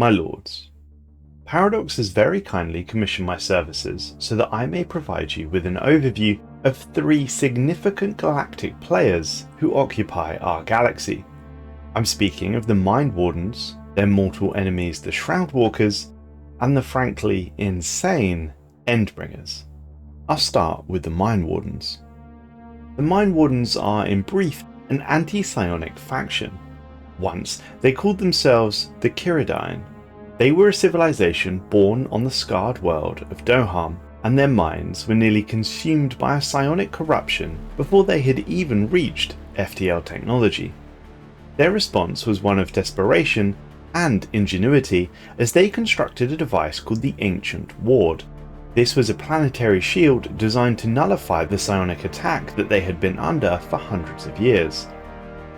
My lords, Paradox has very kindly commissioned my services so that I may provide you with an overview of 3 significant galactic players who occupy our galaxy. I'm speaking of the Mind Wardens, their mortal enemies the Shroud Walkers, and the frankly insane Endbringers. I'll start with the Mind Wardens. The Mind Wardens are, in brief, an anti-psionic faction. Once, they called themselves the Kiridine. They were a civilization born on the scarred world of Doham, and their minds were nearly consumed by a psionic corruption before they had even reached FTL technology. Their response was one of desperation and ingenuity as they constructed a device called the Ancient Ward. This was a planetary shield designed to nullify the psionic attack that they had been under for hundreds of years.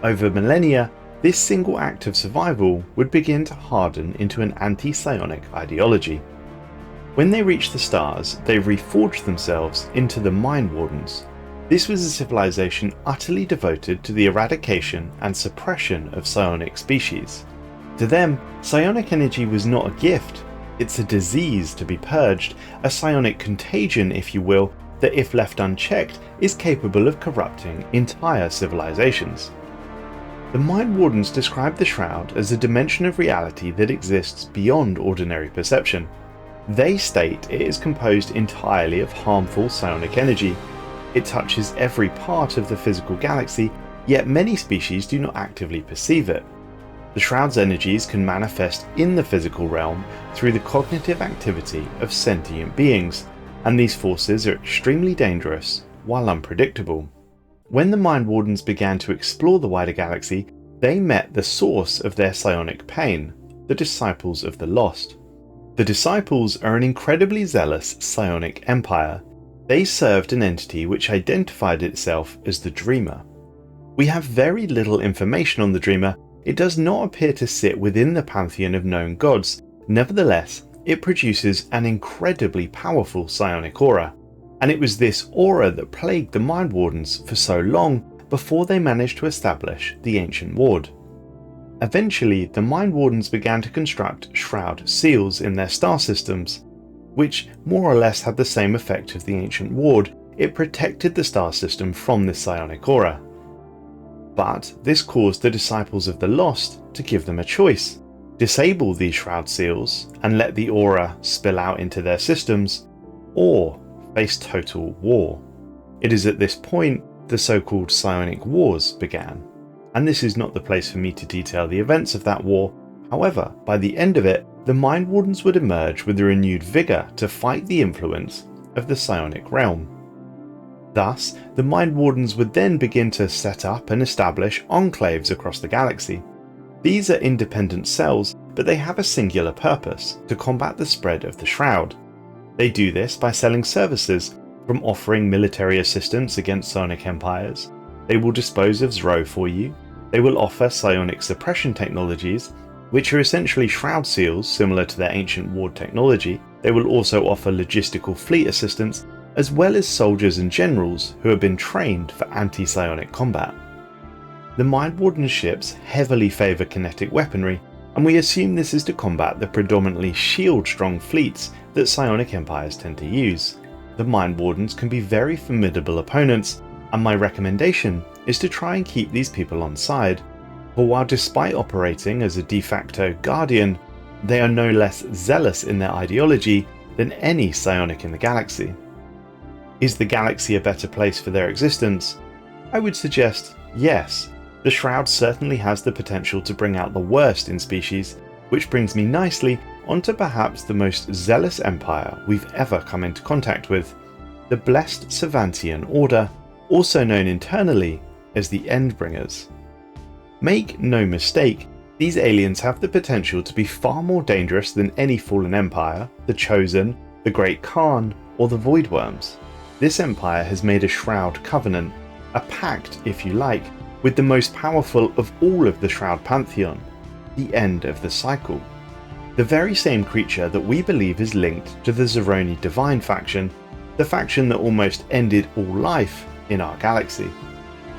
Over millennia, this single act of survival would begin to harden into an anti-psionic ideology. When they reached the stars, they reforged themselves into the Mind Wardens. This was a civilization utterly devoted to the eradication and suppression of psionic species. To them, psionic energy was not a gift, it's a disease to be purged, a psionic contagion, if you will, that if left unchecked is capable of corrupting entire civilizations. The Mind Wardens describe the Shroud as a dimension of reality that exists beyond ordinary perception. They state it is composed entirely of harmful psionic energy. It touches every part of the physical galaxy, yet many species do not actively perceive it. The Shroud's energies can manifest in the physical realm through the cognitive activity of sentient beings, and these forces are extremely dangerous while unpredictable. When the Mind Wardens began to explore the wider galaxy, they met the source of their psionic pain, the Disciples of the Lost. The Disciples are an incredibly zealous psionic empire. They served an entity which identified itself as the Dreamer. We have very little information on the Dreamer. It does not appear to sit within the pantheon of known gods. Nevertheless, it produces an incredibly powerful psionic aura, and it was this aura that plagued the Mind Wardens for so long before they managed to establish the Ancient Ward. Eventually, the Mind Wardens began to construct Shroud seals in their star systems, which more or less had the same effect of the Ancient Ward. It protected the star system from this psionic aura. But this caused the Disciples of the Lost to give them a choice: disable these Shroud seals and let the aura spill out into their systems, or face total war. It is at this point the so-called Psionic Wars began, and this is not the place for me to detail the events of that war. However, by the end of it, the Mind Wardens would emerge with a renewed vigour to fight the influence of the psionic realm. Thus, the Mind Wardens would then begin to set up and establish enclaves across the galaxy. These are independent cells, but they have a singular purpose: to combat the spread of the Shroud. They do this by selling services, from offering military assistance against psionic empires. They will dispose of Zro for you. They will offer psionic suppression technologies, which are essentially Shroud seals similar to their Ancient Ward technology. They will also offer logistical fleet assistance, as well as soldiers and generals who have been trained for anti-psionic combat. The Mind Warden ships heavily favour kinetic weaponry, and we assume this is to combat the predominantly shield-strong fleets that psionic empires tend to use. The Mind Wardens can be very formidable opponents, and my recommendation is to try and keep these people on side, for while despite operating as a de facto guardian, they are no less zealous in their ideology than any psionic in the galaxy. Is the galaxy a better place for their existence? I would suggest yes. The Shroud certainly has the potential to bring out the worst in species, which brings me nicely onto perhaps the most zealous empire we've ever come into contact with, the Blessed Savantian Order, also known internally as the Endbringers. Make no mistake, these aliens have the potential to be far more dangerous than any fallen empire, the Chosen, the Great Khan, or the Voidworms. This empire has made a Shroud covenant, a pact if you like, with the most powerful of all of the Shroud pantheon, the End of the Cycle. The very same creature that we believe is linked to the Zeroni Divine faction, the faction that almost ended all life in our galaxy.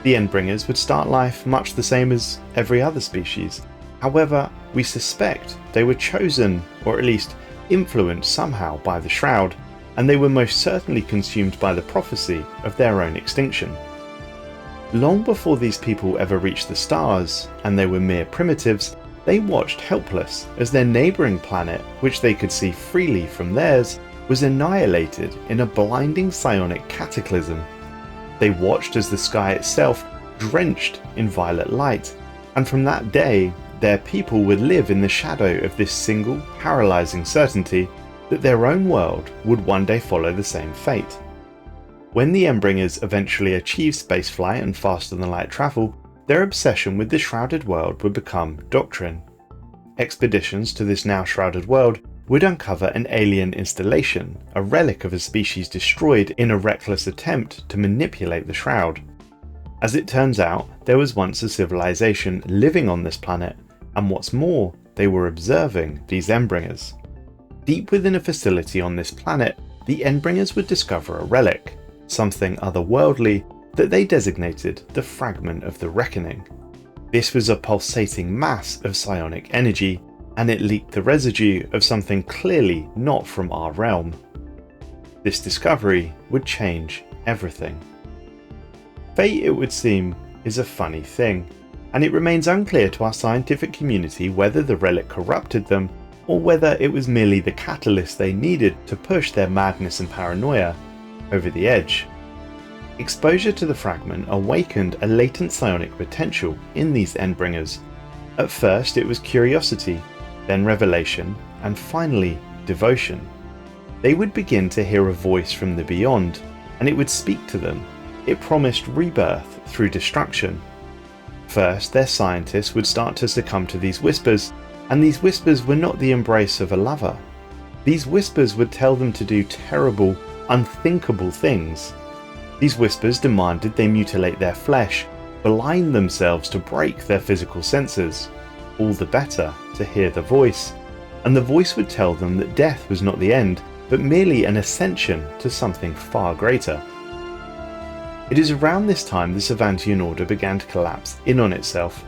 The Endbringers would start life much the same as every other species, However, we suspect they were chosen, or at least influenced somehow by the Shroud, and they were most certainly consumed by the prophecy of their own extinction. Long before these people ever reached the stars, and they were mere primitives, they watched helpless as their neighbouring planet, which they could see freely from theirs, was annihilated in a blinding psionic cataclysm. They watched as the sky itself drenched in violet light, and from that day, their people would live in the shadow of this single, paralysing certainty that their own world would one day follow the same fate. When the Endbringers eventually achieved spaceflight and faster-than-light travel, their obsession with the shrouded world would become doctrine. Expeditions to this now shrouded world would uncover an alien installation, a relic of a species destroyed in a reckless attempt to manipulate the Shroud. As it turns out, there was once a civilization living on this planet, and what's more, they were observing these Endbringers. Deep within a facility on this planet, the Endbringers would discover a relic, something otherworldly that they designated the Fragment of the Reckoning. This was a pulsating mass of psionic energy, and it leaked the residue of something clearly not from our realm. This discovery would change everything. Fate, it would seem, is a funny thing, and it remains unclear to our scientific community whether the relic corrupted them, or whether it was merely the catalyst they needed to push their madness and paranoia over the edge. Exposure to the fragment awakened a latent psionic potential in these Endbringers. At first it was curiosity, then revelation, and finally devotion. They would begin to hear a voice from the beyond, and it would speak to them. It promised rebirth through destruction. First, their scientists would start to succumb to these whispers, and these whispers were not the embrace of a lover. These whispers would tell them to do terrible, unthinkable things. These whispers demanded they mutilate their flesh, blind themselves to break their physical senses. All the better to hear the voice, and the voice would tell them that death was not the end, but merely an ascension to something far greater. It is around this time the Savantian order began to collapse in on itself.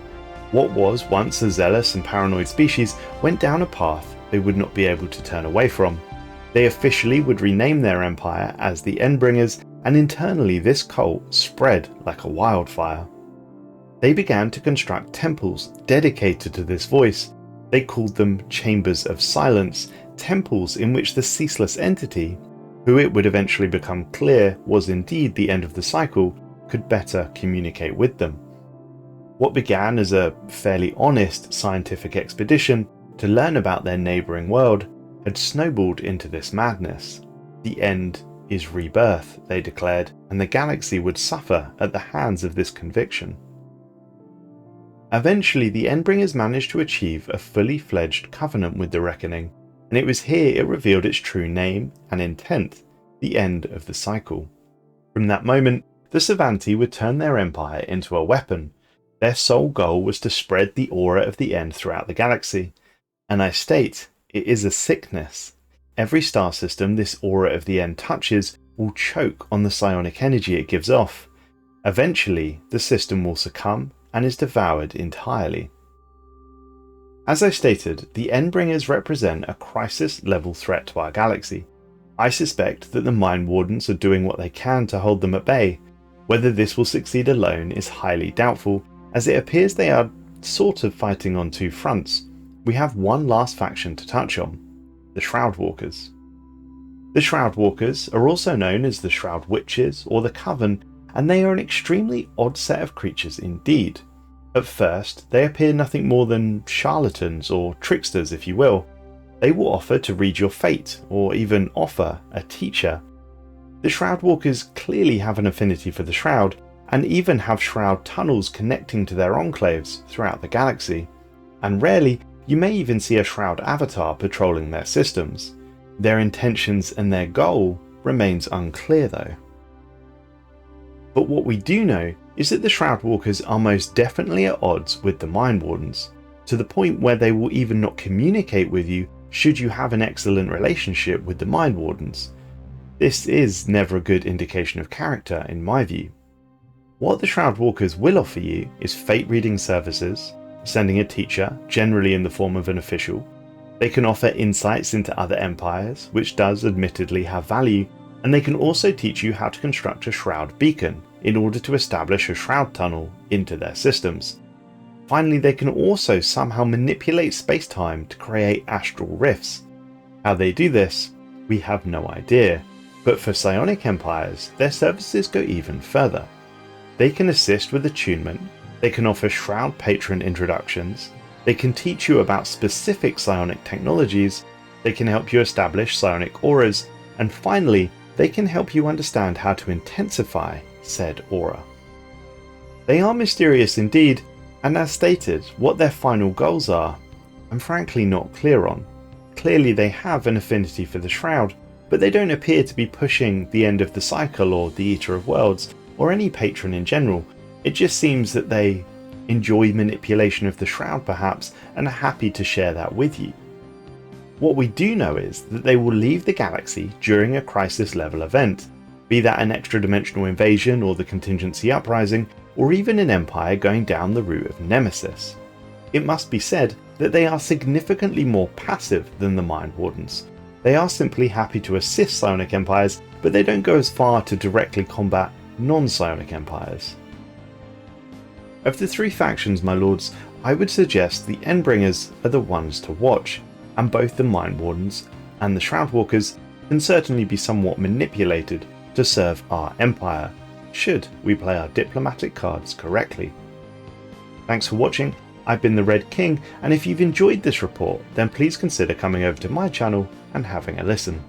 What was once a zealous and paranoid species went down a path they would not be able to turn away from. They officially would rename their empire as the Endbringers, and internally this cult spread like a wildfire. They began to construct temples dedicated to this voice. They called them Chambers of Silence, temples in which the ceaseless entity, who it would eventually become clear was indeed the end of the cycle, could better communicate with them. What began as a fairly honest scientific expedition to learn about their neighbouring world had snowballed into this madness. The end is rebirth, they declared, and the galaxy would suffer at the hands of this conviction. Eventually, the Endbringers managed to achieve a fully fledged covenant with the Reckoning, and it was here it revealed its true name and intent, the end of the cycle. From that moment, the Savanti would turn their empire into a weapon. Their sole goal was to spread the aura of the end throughout the galaxy. And I state, it is a sickness. Every star system this aura of the end touches will choke on the psionic energy it gives off. Eventually, the system will succumb and is devoured entirely. As I stated, the Endbringers represent a crisis-level threat to our galaxy. I suspect that the Mind Wardens are doing what they can to hold them at bay. Whether this will succeed alone is highly doubtful, as it appears they are sort of fighting on two fronts. We have one last faction to touch on, the Shroud Walkers. The Shroud Walkers are also known as the Shroud Witches or the Coven, and they are an extremely odd set of creatures indeed. At first, they appear nothing more than charlatans or tricksters, if you will. They will offer to read your fate, or even offer a teacher. The Shroud Walkers clearly have an affinity for the Shroud, and even have Shroud tunnels connecting to their enclaves throughout the galaxy. And rarely, you may even see a Shroud avatar patrolling their systems. Their intentions and their goal remains unclear though. But what we do know is that the Shroud Walkers are most definitely at odds with the Mind Wardens, to the point where they will even not communicate with you should you have an excellent relationship with the Mind Wardens. This is never a good indication of character in my view. What the Shroud Walkers will offer you is fate reading services, sending a teacher, generally in the form of an official. They can offer insights into other empires, which does admittedly have value, and they can also teach you how to construct a shroud beacon in order to establish a shroud tunnel into their systems. Finally, they can also somehow manipulate space-time to create astral rifts. How they do this, we have no idea, but for psionic empires, their services go even further. They can assist with attunement, they can offer shroud patron introductions, they can teach you about specific psionic technologies, they can help you establish psionic auras, and finally, they can help you understand how to intensify said aura. They are mysterious indeed, and as stated, what their final goals are, I'm frankly not clear on. Clearly they have an affinity for the Shroud, but they don't appear to be pushing the end of the cycle or the Eater of Worlds, or any patron in general. It just seems that they enjoy manipulation of the Shroud perhaps, and are happy to share that with you. What we do know is that they will leave the galaxy during a crisis level event, be that an extra dimensional invasion or the contingency uprising, or even an empire going down the route of Nemesis. It must be said that they are significantly more passive than the Mind Wardens. They are simply happy to assist psionic empires, but they don't go as far to directly combat non-psionic empires. Of the three factions, my lords, I would suggest the Endbringers are the ones to watch, and both the Mind Wardens and the Shroudwalkers can certainly be somewhat manipulated to serve our empire, should we play our diplomatic cards correctly. Thanks for watching, I've been the Red King, and if you've enjoyed this report, then please consider coming over to my channel and having a listen.